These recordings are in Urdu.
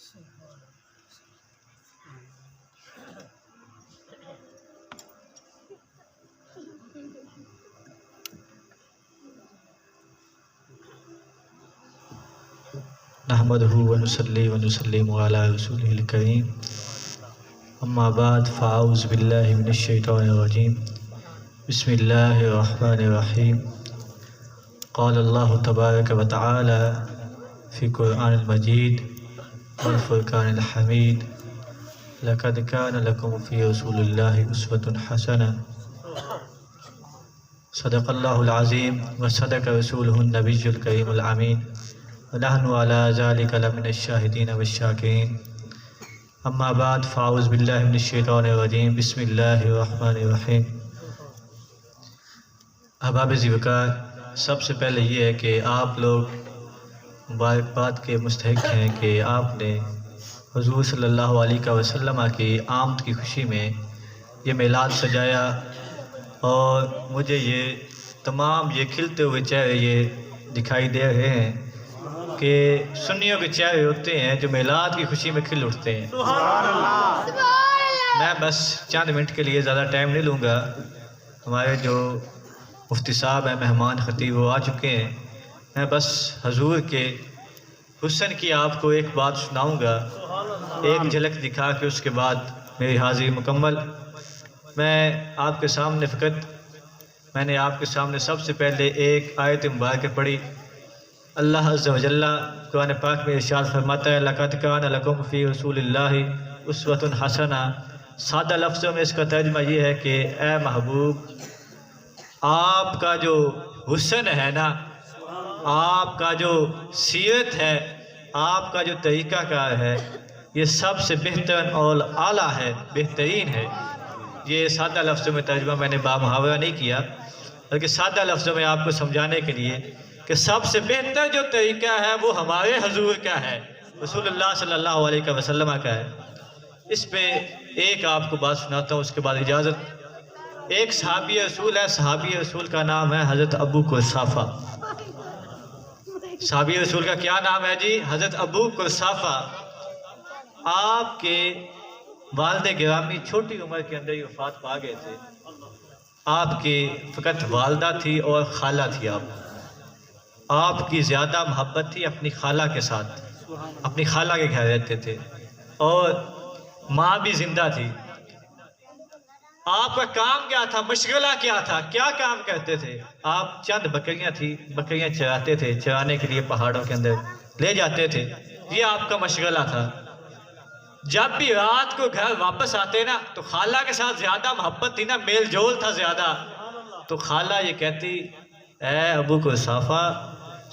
نحمدہ ونصلی ونسلم علی رسولہ الکریم اما بعد فاعوذ باللہ من الشیطان الرجیم بسم اللہ الرحمن الرحیم قال اللہ تبارک و تعالی فی قرآن المجید والفرقان الحمید لقد کان لکم فی رسول اللہ اسوۃ حسنہ صدق اللہ العظیم وصدق رسولہ النبی الکریم الامین ونحن علی ذلک لمن الشاہدین والشاکرین اما بعد فاعوذ باللہ من الشیطان الرجیم بسم اللہ الرحمن الرحیم۔ احباب ذوقار، سب سے پہلے یہ ہے کہ آپ لوگ مبارکباد کے مستحق ہیں کہ آپ نے حضور صلی اللہ علیہ وسلم کی آمد کی خوشی میں یہ میلاد سجایا، اور مجھے یہ تمام یہ کھلتے ہوئے چہرے یہ دکھائی دے رہے ہیں کہ سنیوں کے چہرے ہوتے ہیں جو میلاد کی خوشی میں کھل اٹھتے ہیں۔ میں بس چند منٹ کے لیے زیادہ ٹائم نہیں لوں گا، ہمارے جو مفتی صاحب ہیں، مہمان خطیب وہ آ چکے ہیں۔ میں بس حضور کے حسن کی آپ کو ایک بات سناؤں گا، ایک جھلک دکھا کے اس کے بعد میری حاضری مکمل۔ میں آپ کے سامنے میں نے آپ کے سامنے سب سے پہلے ایک آیت مبارکہ پڑھی۔ اللہ عز و جل قرآن پاک میں ارشاد فرماتا ہے لَقَدْ كَانَ لَكُمْ فِي رَسُولِ اللَّهِ أُسْوَةٌ حَسَنَةٌ۔ سادہ لفظوں میں اس کا ترجمہ یہ ہے کہ اے محبوب، آپ کا جو حسن ہے نا، آپ کا جو سیرت ہے، آپ کا جو طریقہ کار ہے، یہ سب سے بہتر اور اعلیٰ ہے، بہترین ہے۔ یہ سادہ لفظوں میں ترجمہ میں نے بامحاورہ نہیں کیا، بلکہ سادہ لفظوں میں آپ کو سمجھانے کے لیے کہ سب سے بہتر جو طریقہ ہے وہ ہمارے حضور کا ہے، رسول اللہ صلی اللہ علیہ وسلم کا ہے۔ اس پہ ایک آپ کو بات سناتا ہوں، اس کے بعد اجازت۔ ایک صحابی رسول ہے، صحابی رسول کا نام ہے حضرت ابو قرصافہ۔ صحابی رسول کا کیا نام ہے جی؟ حضرت ابو قرصافہ۔ آپ کے والد گرامی چھوٹی عمر کے اندر ہی وفات پا گئے تھے۔ آپ کی فقط والدہ تھی اور خالہ تھی۔ آپ کی زیادہ محبت تھی اپنی خالہ کے ساتھ، اپنی خالہ کے گھر رہتے تھے، اور ماں بھی زندہ تھی۔ آپ کا کام کیا تھا، مشغلہ کیا تھا، کیا کام کرتے تھے؟ آپ چند بکریاں تھی، بکریاں چراتے تھے، چرانے کے لیے پہاڑوں کے اندر لے جاتے تھے، یہ آپ کا مشغلہ تھا۔ جب بھی رات کو گھر واپس آتے نا تو خالہ کے ساتھ زیادہ محبت تھی نا، میل جول تھا زیادہ، تو خالہ یہ کہتی اے ابو قرصافہ،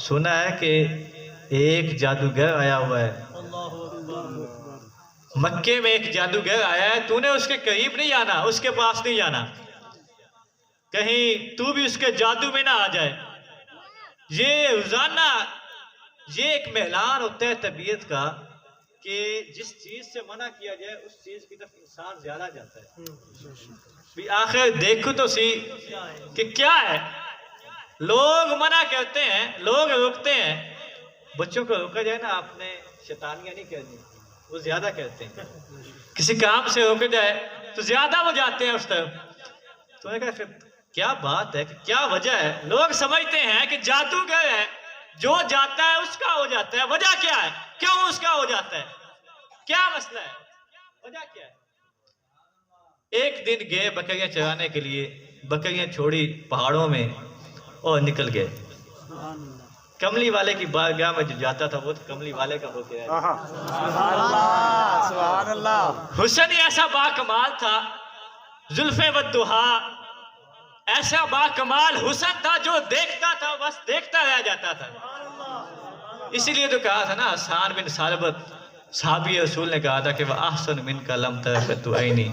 سنا ہے کہ ایک جادوگر آیا ہوا ہے، مکے میں ایک جادوگر آیا ہے، تو نے اس کے قریب نہیں آنا، اس کے پاس نہیں جانا، کہیں تو بھی اس کے جادو میں نہ آ جائے۔ یہ روزانہ یہ ایک میلان ہوتا ہے طبیعت کا کہ جس چیز سے منع کیا جائے اس چیز کی طرف انسان زیادہ جاتا ہے۔ بھی آخر دیکھو تو سی کہ کیا ہے۔ لوگ منع کرتے ہیں، لوگ روکتے ہیں، بچوں کو روکا جائے نا، آپ نے شیطانیاں نہیں کرنی، وہ زیادہ کرتے ہیں۔ کسی کام سے روکا جائے تو زیادہ وہ جاتے ہیں اس طرف۔ تو نے کہا پھر کیا بات ہے، کیا وجہ ہے؟ لوگ سمجھتے ہیں کہ جادوگر ہے، جو جاتا ہے اس کا ہو جاتا ہے۔ وجہ کیا ہے؟ کیوں اس کا ہو جاتا ہے؟ کیا مسئلہ ہے؟ وجہ کیا ہے؟ ایک دن گئے بکریاں چرانے کے لیے، بکریاں چھوڑی پہاڑوں میں اور نکل گئے۔ کملی والے کی بارگاہ میں جو جاتا تھا وہ تو کملی والے کا ہو گیا ہے۔ سبحان اللہ۔ حسن ہی ایسا باکمال تھا، زلفیں والضحیٰ، ایسا باکمال حسن تھا جو دیکھتا تھا بس دیکھتا رہ جاتا تھا۔ اسی لیے تو کہا تھا نا حسان بن ثابت صحابی رسول نے کہا تھا کہ وَأَحْسَنُ مِنْكَ لَمْ تَرَفَتُ عَيْنِي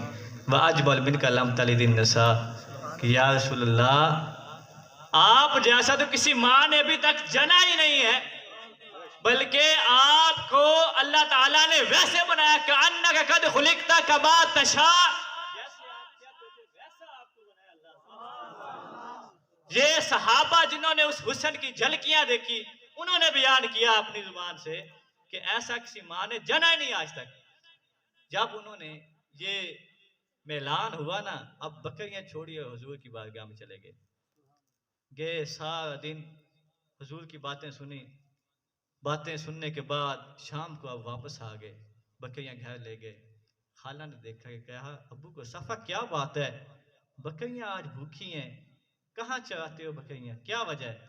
وَأَجْمَلُ مِنْكَ لَمْ تَلِدِ النِّسَاء، کہ یا رسول اللہ آپ جیسا تو کسی ماں نے ابھی تک جنا ہی نہیں ہے، بلکہ آپ کو اللہ تعالیٰ نے ویسے بنایا کَأَنَّكَ قَدْ خُلِقْتَ كَمَا تَشَاءُ، یہ صحابہ جنہوں نے اس حسن کی جھلکیاں دیکھی انہوں نے بیان کیا اپنی زبان سے کہ ایسا کسی ماں نے جنا ہی نہیں آج تک۔ جب انہوں نے یہ اعلان ہوا نا، اب بکریاں چھوڑی اور حضور کی بارگاہ میں چلے گئے سارا دن حضور کی باتیں سنی، باتیں سننے کے بعد شام کو اب واپس آ گئے، بکریاں گھر لے گئے۔ خالہ نے دیکھا کہ کہا ابو کو صفا کیا بات ہے، بکریاں آج بھوکھی ہیں، کہاں چراتے ہو بکریاں، کیا وجہ ہے؟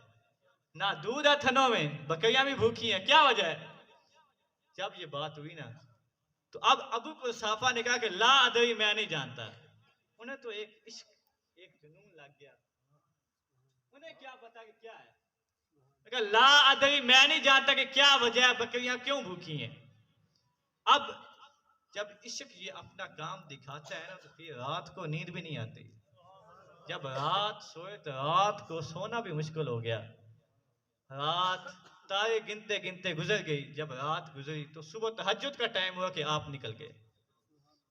نہ دودھ ہے تھنوں میں، بکریاں بھی بھوکھی ہیں، کیا وجہ ہے؟ جب یہ بات ہوئی نا تو اب ابو کو صافہ نے کہا کہ لا ادری، میں نہیں جانتا۔ انہیں تو ایک عشق، ایک جنون لگ گیا، انہیں کیا پتا کہ کیا ہے۔ کہا لا ادری، میں نہیں جانتا کہ کیا وجہ ہے، بکریاں کیوں بھوکی ہیں۔ اب جب عشق یہ اپنا کام دکھاتا ہے نا تو پھر رات کو نیند بھی نہیں آتی۔ جب رات سوئے تو رات کو سونا بھی مشکل ہو گیا، رات تارے گنتے گنتے گزر گئی۔ جب رات گزری تو صبح تہجد کا ٹائم ہوا کہ آپ نکل گئے،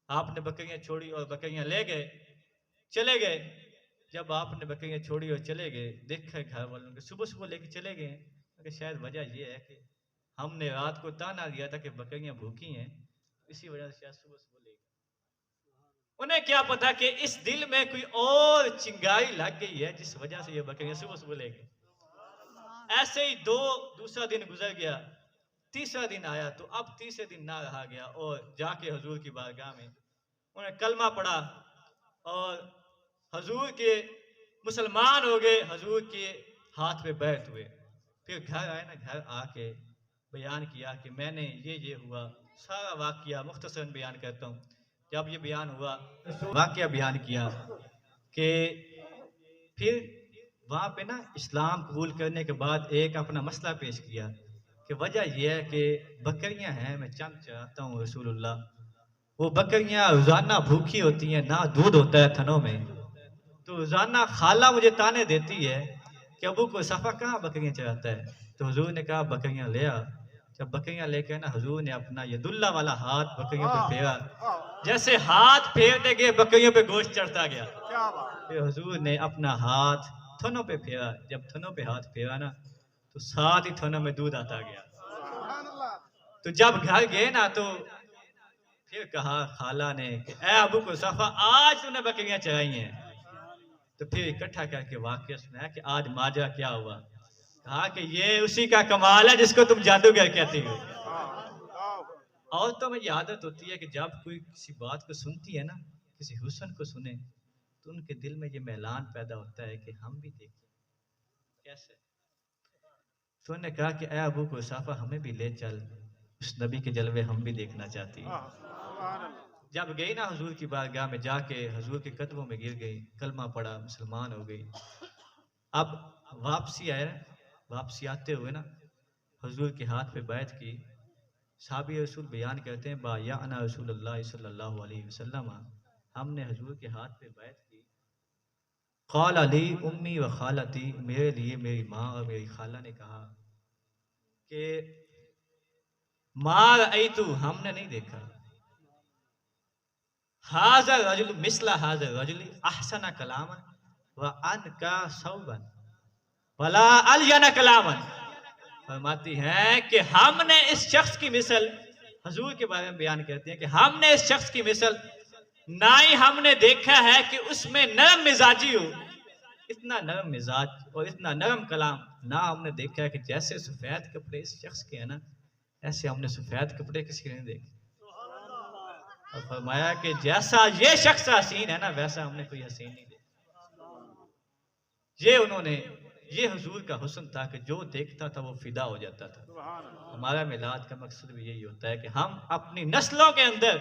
آپ نے بکریاں چھوڑی اور بکریاں لے گئے، چلے گئے۔ جب آپ نے بکریاں چھوڑی اور چلے گئے، دیکھا گھر والوں کے صبح صبح لے کے چلے گئے کہ شاید وجہ یہ ہے کہ ہم نے رات کو تانا دیا تھا کہ بکریاں بھوکی ہیں، اسی وجہ سے شاید صبح صبح لے گئے۔ انہیں کیا پتا کہ اس دل میں کوئی اور چنگاری لگ گئی ہے جس وجہ سے یہ بکریاں صبح صبح لے گئے۔ ایسے ہی دوسرا دن گزر گیا، تیسرا دن آیا تو اب تیسرے دن نہ رہا گیا اور جا کے حضور کی بارگاہ میں انہیں کلمہ پڑھا اور حضور کے مسلمان ہو گئے، حضور کے ہاتھ پہ بیعت ہوئے۔ پھر گھر آئے نا، گھر آ کے بیان کیا کہ میں نے یہ ہوا، سارا واقعہ مختصراً بیان کرتا ہوں۔ جب یہ بیان ہوا، واقعہ بیان کیا کہ پھر وہاں پہ نا اسلام قبول کرنے کے بعد ایک اپنا مسئلہ پیش کیا کہ وجہ یہ ہے کہ بکریاں ہیں، میں چند چراتا ہوں رسول اللہ، وہ بکریاں روزانہ بھوکی ہوتی ہیں، نہ دودھ ہوتا ہے تھنوں میں، تو روزانہ خالہ مجھے تانے دیتی ہے کہ ابو کو صفا کہاں بکریاں چراتا ہے۔ تو حضور نے کہا بکریاں لے آ۔ جب بکریاں لے کے نا حضور نے اپنا ید اللہ والا ہاتھ بکریوں پہ پھیرا، جیسے ہاتھ پھیرتے گئے بکریوں پہ گوشت چڑھتا گیا۔ پھر حضور نے اپنا ہاتھ تھنوں پہ پھیرا، جب تھنوں پہ ہاتھ پھیرا نا تو ساتھ ہی تھنوں میں دودھ آتا گیا۔ تو جب گھر گئے نا تو پھر کہا خالہ نے کہ اے ابو کو صفا، آج تو نے بکریاں چرائی ہیں۔ تو پھر اکٹھا کر کے واقعہ سنایا کہ آج ماجرا کیا ہوا۔ کہا کہ یہ اسی کا کمال ہے جس کو تم جادوگر کہتے ہو۔ عورتوں میں یہ عادت ہوتی ہے کہ جب کوئی کسی بات کو سنتی ہے نا، کسی حسن کو سنے تو ان کے دل میں یہ میلان پیدا ہوتا ہے کہ ہم بھی دیکھیں کیسے۔ تو انہوں نے کہا کہ اے ابو کو صافہ، ہمیں بھی لے چل، اس نبی کے جلوے ہم بھی دیکھنا چاہتی ہیں۔ جب گئی نا حضور کی بارگاہ میں، جا کے حضور کے قدموں میں گر گئی، کلمہ پڑھا، مسلمان ہو گئی۔ اب واپسی آئے، واپسی آتے ہوئے نا حضور کے ہاتھ پہ بیعت کی۔ صحابی رسول بیان کرتے ہیں بایعنا رسول اللہ صلی اللہ علیہ وسلم، ہم نے حضور کے ہاتھ پہ بیعت کی۔ قال علی امی و خالتی، میرے لیے میری ماں اور میری خالہ نے کہا کہ ما رأیتو، ہم نے نہیں دیکھا، ھذا الرجل مثل ھذا الرجل احسن کلاما وانکا ثوبا ولا الین کلاما۔ فرماتی ہیں کہ ہم نے اس شخص کی مثل، حضور کے بارے میں بیان کرتے ہیں کہ ہم نے اس شخص کی مثل نہ ہی ہم نے دیکھا ہے کہ اس میں نرم مزاجی ہو، اتنا نرم مزاج اور اتنا نرم کلام نہ ہم نے دیکھا ہے کہ جیسے سفید کپڑے اس شخص کے ہیں نا، ایسے ہم نے سفید کپڑے کسی کے نہیں دیکھے۔ اور فرمایا کہ جیسا یہ شخص حسین ہے نا، ویسا ہم نے کوئی حسین نہیں دیکھا۔ یہ انہوں نے، یہ حضور کا حسن تھا کہ جو دیکھتا تھا وہ فدا ہو جاتا تھا۔ ہمارا میلاد کا مقصد بھی یہی ہوتا ہے کہ ہم اپنی نسلوں کے اندر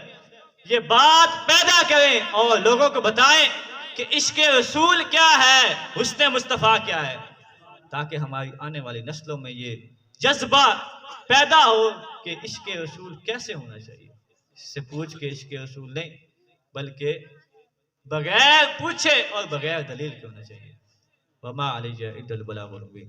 یہ بات پیدا کریں اور لوگوں کو بتائیں کہ عشق رسول کیا ہے، حسن مصطفیٰ کیا ہے، تاکہ ہماری آنے والی نسلوں میں یہ جذبہ پیدا ہو کہ عشق رسول کیسے ہونا چاہیے۔ اس سے پوچھ کے عشق رسول نہیں، بلکہ بغیر پوچھے اور بغیر دلیل کے ہونا چاہیے۔ وما علیہ الا البلاغ المبین۔